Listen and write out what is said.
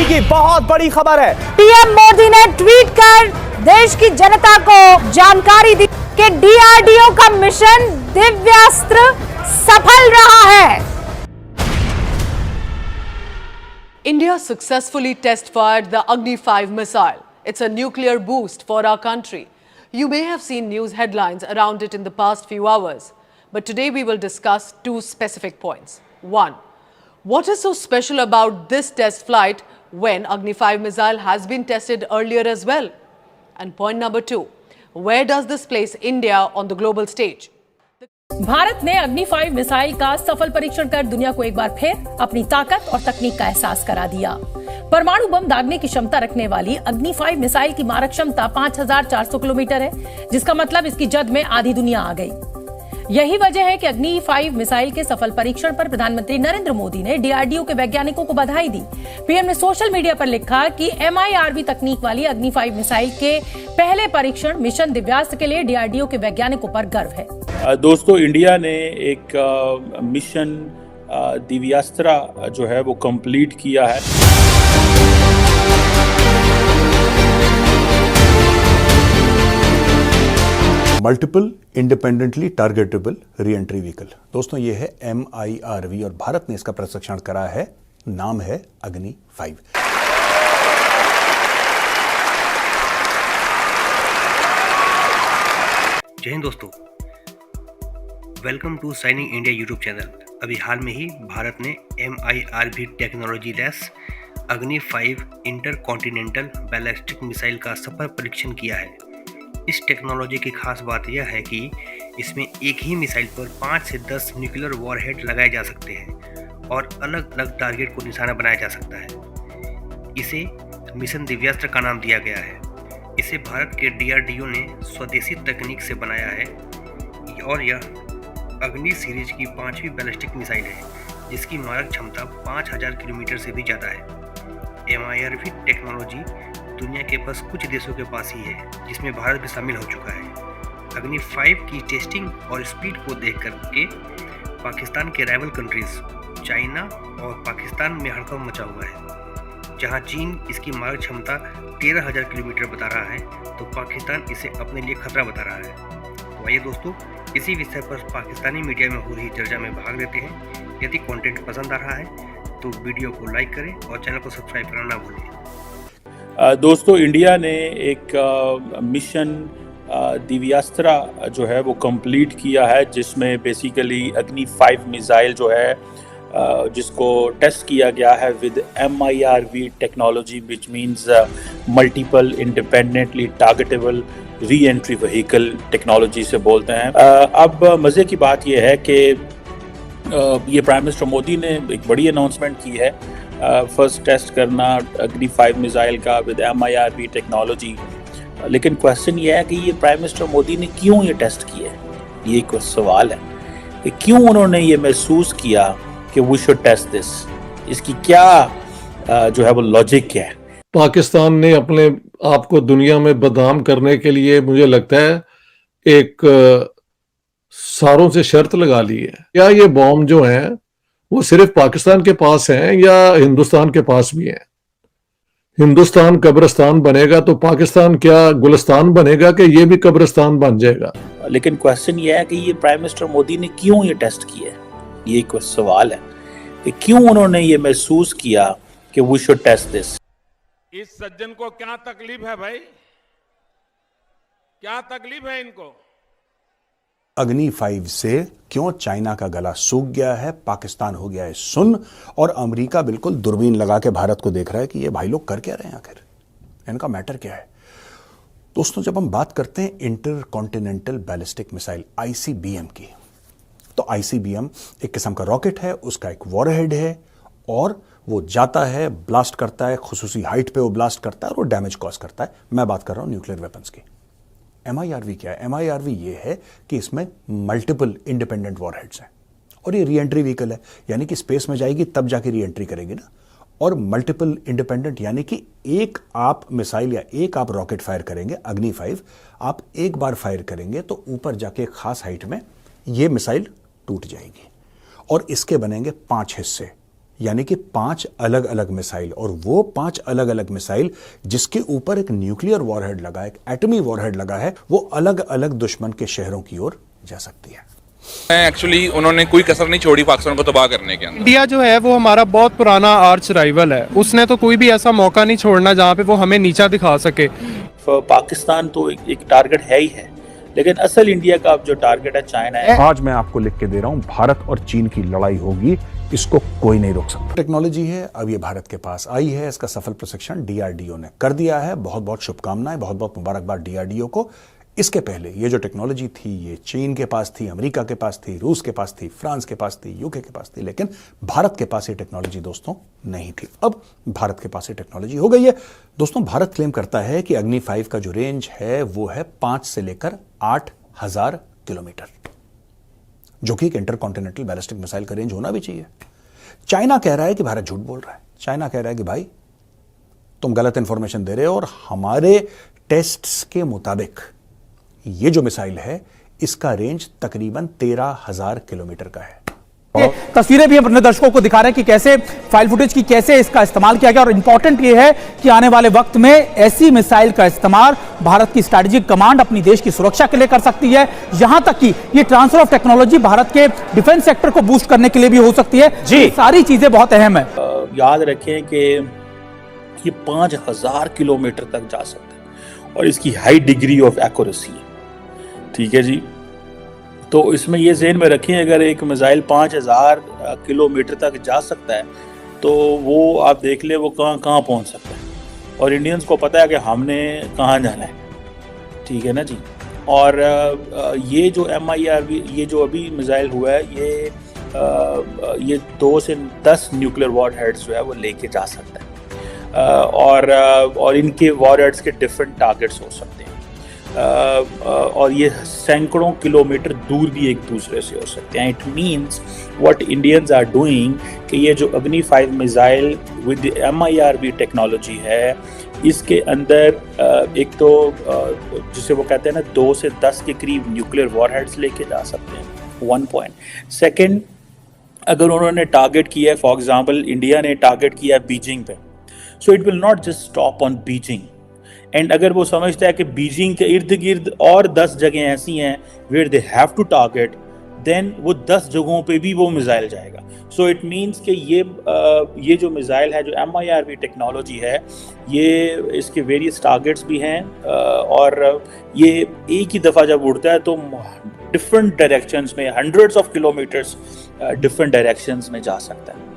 की बहुत बड़ी खबर है। पीएम मोदी ने ट्वीट कर देश की जनता को जानकारी दी कि डीआरडीओ का मिशन दिव्यास्त्र सफल रहा है। India successfully test-fired the Agni-5 missile. It's a nuclear boost for our country. You may have seen news headlines around it in the past few hours. But today we will discuss two specific points. One, what is so special about this test flight when Agni-5 missile has been tested earlier as well? And point number two, where does this place India on the global stage? Bharat ने Agni five missile का सफल परीक्षण कर दुनिया को एक बार फिर अपनी ताकत और तकनीक का एहसास करा दिया। परमाणु बम दागने की क्षमता रखने वाली अग्नि-5 मिसाइल की मारक क्षमता 5400 किलोमीटर है, जिसका मतलब इसकी जद में आधी दुनिया आ गई। यही वजह है कि अग्नि-5 मिसाइल के सफल परीक्षण पर प्रधानमंत्री नरेंद्र मोदी ने डीआरडीओ के वैज्ञानिकों को बधाई दी। पीएम ने सोशल मीडिया पर लिखा कि MIRV तकनीक वाली अग्नि-5 मिसाइल के पहले परीक्षण मिशन दिव्यास्त्र के लिए डीआरडीओ के वैज्ञानिकों पर गर्व है। दोस्तों, इंडिया ने एक मिशन दिव्यास्त्र जो है वो कंप्लीट किया है। Multiple independently targetable re entry vehicle. दोस्तों, ये है MIRV और भारत ने इसका प्रशिक्षण करा है। नाम है अग्नि-5। जय हिंद दोस्तों, welcome to signing India YouTube channel. अभी हाल में ही भारत ने MIRV टेक्नोलॉजी लेस अग्नि-5 इंटर कॉन्टिनेंटल बैलिस्टिक मिसाइल का सफल परीक्षण किया है। इस टेक्नोलॉजी की खास बात यह है कि इसमें एक ही मिसाइल पर 5 से 10 न्यूक्लियर वॉरहेड लगाए जा सकते हैं और अलग अलग टारगेट को निशाना बनाया जा सकता है। इसे मिशन दिव्यास्त्र का नाम दिया गया है। इसे भारत के डीआरडीओ ने स्वदेशी तकनीक से बनाया है और यह अग्नि सीरीज की 5वीं बैलिस्टिक मिसाइल है, जिसकी मारक क्षमता 5000 किलोमीटर से भी ज़्यादा है। MIRV टेक्नोलॉजी दुनिया के बस कुछ देशों के पास ही है, जिसमें भारत भी शामिल हो चुका है। अग्नि-5 की टेस्टिंग और स्पीड को देख करके पाकिस्तान के राइवल कंट्रीज चाइना और पाकिस्तान में हड़कंप मचा हुआ है। जहां चीन इसकी मारक क्षमता 13000 किलोमीटर बता रहा है, तो पाकिस्तान इसे अपने लिए खतरा बता रहा है। तो आइए दोस्तों, इसी विषय पर पाकिस्तानी मीडिया में हो रही चर्चा में भाग लेते हैं। यदि कंटेंट पसंद आ रहा है तो वीडियो को लाइक करें और चैनल को सब्सक्राइब करना ना भूलें। दोस्तों, इंडिया ने एक मिशन दिव्यास्त्र जो है वो कंप्लीट किया है, जिसमें बेसिकली अग्नि-5 मिसाइल जो है जिसको टेस्ट किया गया है with MIRV technology, which means multiple independently targetable re entry vehicle technology से बोलते हैं। अब मज़े की बात यह है कि ये प्राइम मिनिस्टर मोदी ने एक बड़ी अनाउंसमेंट की है, फर्स्ट टेस्ट करना अग्नि-5 मिसाइल का विद MIRV टेक्नोलॉजी। लेकिन क्वेश्चन ये है कि ये प्राइम मिनिस्टर मोदी ने क्यों ये टेस्ट किया है, ये एक सवाल है कि क्यों उन्होंने ये महसूस किया कि वी शुड टेस्ट दिस। इसकी क्या जो है वो लॉजिक क्या है। पाकिस्तान ने अपने आप को दुनिया में बदनाम करने के लिए मुझे लगता है एक सारों से शर्त लगा ली है। क्या ये बॉम्ब जो हैं वो सिर्फ पाकिस्तान के पास हैं या हिंदुस्तान के पास भी हैं? हिंदुस्तान कब्रिस्तान बनेगा तो पाकिस्तान क्या गुलिस्तान बनेगा कि ये भी कब्रिस्तान बन जाएगा? लेकिन क्वेश्चन ये है कि ये प्राइम मिनिस्टर मोदी ने क्यों ये टेस्ट किया है, ये एक सवाल है कि क्यों उन्होंने ये महसूस किया कि वी शुड टेस्ट दिस। इस सज्जन को क्या तकलीफ है भाई, क्या तकलीफ है इनको? अग्नि-5 से क्यों चाइना का गला सूख गया है, पाकिस्तान हो गया है सुन्न और अमेरिका बिल्कुल दूरबीन लगा के भारत को देख रहा है कि ये भाई लोग कर क्या रहे हैं, आखिर इनका मैटर क्या है। दोस्तों, जब हम बात करते हैं inter continental ballistic missile ICBM की, तो ICBM एक किस्म का रॉकेट है, उसका एक वॉरहेड है और वो जाता है, ब्लास्ट करता है, खुसूसी हाइट पे वो ब्लास्ट करता है और वो डैमेज कॉज करता है। मैं बात कर रहा हूं न्यूक्लियर वेपन्स की। MIRV क्या है? MIRV ये है कि इसमें मल्टीपल इंडिपेंडेंट वॉरहेड्स हैं और ये री एंट्री व्हीकल है, यानी कि स्पेस में जाएगी तब जाके री एंट्री करेगी ना। और मल्टीपल इंडिपेंडेंट यानी कि एक आप मिसाइल या एक आप रॉकेट फायर करेंगे, अग्नि-5 आप एक बार फायर करेंगे तो ऊपर जाके एक खास हाइट में ये मिसाइल टूट जाएगी और इसके बनेंगे 5 हिस्से। यानी कि 5 अलग अलग मिसाइल, और वो 5 अलग अलग मिसाइल जिसके ऊपर एक न्यूक्लियर वॉरहेड लगा है, एक एटमी वॉरहेड लगा है, वो अलग अलग दुश्मन के शहरों की ओर जा सकती है। एक्चुअली उन्होंने कोई कसर नहीं छोड़ी पाकिस्तान को तबाह करने के अंदर। इंडिया जो है वो हमारा बहुत पुराना आर्च राइवल है, उसने तो कोई भी ऐसा मौका नहीं छोड़ना जहाँ पे वो हमें नीचा दिखा सके। पाकिस्तान तो एक टारगेट है ही है, लेकिन असल इंडिया का अब जो टारगेट है चाइना है। आज मैं आपको लिख के दे रहा हूं, भारत और चीन की लड़ाई होगी, इसको कोई नहीं रोक सकता। टेक्नोलॉजी है, अब ये भारत के पास आई है, इसका सफल प्रशिक्षण डीआरडीओ ने कर दिया है। बहुत बहुत शुभकामनाएं, बहुत बहुत मुबारकबाद डीआरडीओ को। इसके पहले ये जो टेक्नोलॉजी थी, ये चीन के पास थी, अमेरिका के पास थी, रूस के पास थी, फ्रांस के पास थी, यूके के पास थी, लेकिन भारत के पास ये टेक्नोलॉजी दोस्तों नहीं थी। अब भारत के पास ये टेक्नोलॉजी हो गई है। दोस्तों, भारत क्लेम करता है कि अग्नि 5 का जो रेंज है वो है 5 से लेकर 8,000 किलोमीटर, जो कि एक इंटरकॉन्टिनेंटल बैलिस्टिक मिसाइल का रेंज होना भी चाहिए। चाइना कह रहा है कि भारत झूठ बोल रहा है। चाइना कह रहा है कि भाई तुम गलत इंफॉर्मेशन दे रहे हो, और हमारे टेस्ट्स के मुताबिक ये जो मिसाइल है इसका रेंज तकरीबन 13,000 किलोमीटर का है। तस्वीरें भी हम अपने दर्शकों को दिखा रहे हैं कि कैसे फाइल फुटेज की कैसे इसका इस्तेमाल किया गया, और इंपॉर्टेंट ये है कि आने वाले वक्त में ऐसी मिसाइल का इस्तेमाल भारत की स्ट्रैटेजिक कमांड अपनी देश की सुरक्षा के लिए कर सकती है। यहां तक कि ये ट्रांसफर ऑफ टेक्नोलॉजी भारत के डिफेंस सेक्टर को बूस्ट करने के लिए भी हो सकती है। जी, सारी चीजें बहुत अहम है। याद रखें कि ये 5,000 किलोमीटर तक जा सकता है और इसकी हाई डिग्री ऑफ एक्यूरेसी है। ठीक है जी, तो इसमें ये ज़हन में रखें, अगर एक मिसाइल 5,000 किलोमीटर तक जा सकता है तो वो आप देख ले वो कहाँ कहाँ पहुँच सकता है, और इंडियंस को पता है कि हमने कहाँ जाना है। ठीक है ना जी। और ये जो MIRV, ये जो अभी मिसाइल हुआ है, ये 2 से 10 न्यूक्लियर वॉरहेड्स जो है वो लेके जा सकता है, और इनके वॉरहेड्स के डिफरेंट टारगेट्स हो सकते हैं, और ये सैकड़ों किलोमीटर दूर भी एक दूसरे से हो सकते हैं। It means what Indians are doing कि ये जो अग्नि 5 मिसाइल विद MIRV टेक्नोलॉजी है, इसके अंदर एक तो जिसे वो कहते हैं ना 2 से 10 के करीब न्यूक्लियर वॉरहेड्स लेके जा सकते हैं। 1 पॉइंट। सेकेंड, अगर उन्होंने टारगेट किया है, फॉर एग्जाम्पल इंडिया ने टारगेट किया है बीजिंग पे, so it will not just stop on Beijing. And अगर वो समझता है कि बीजिंग के इर्द गिर्द और 10 जगह ऐसी हैं where they have to target, then वो 10 जगहों पे भी वो मिसाइल जाएगा। सो इट मीन्स कि ये जो मिसाइल है, जो MIRV टेक्नोलॉजी है, ये इसके वेरियस टारगेट्स भी हैं, और ये एक ही दफ़ा जब उड़ता है तो डिफरेंट डायरेक्शंस में, hundreds of kilometres different directions में जा सकता है।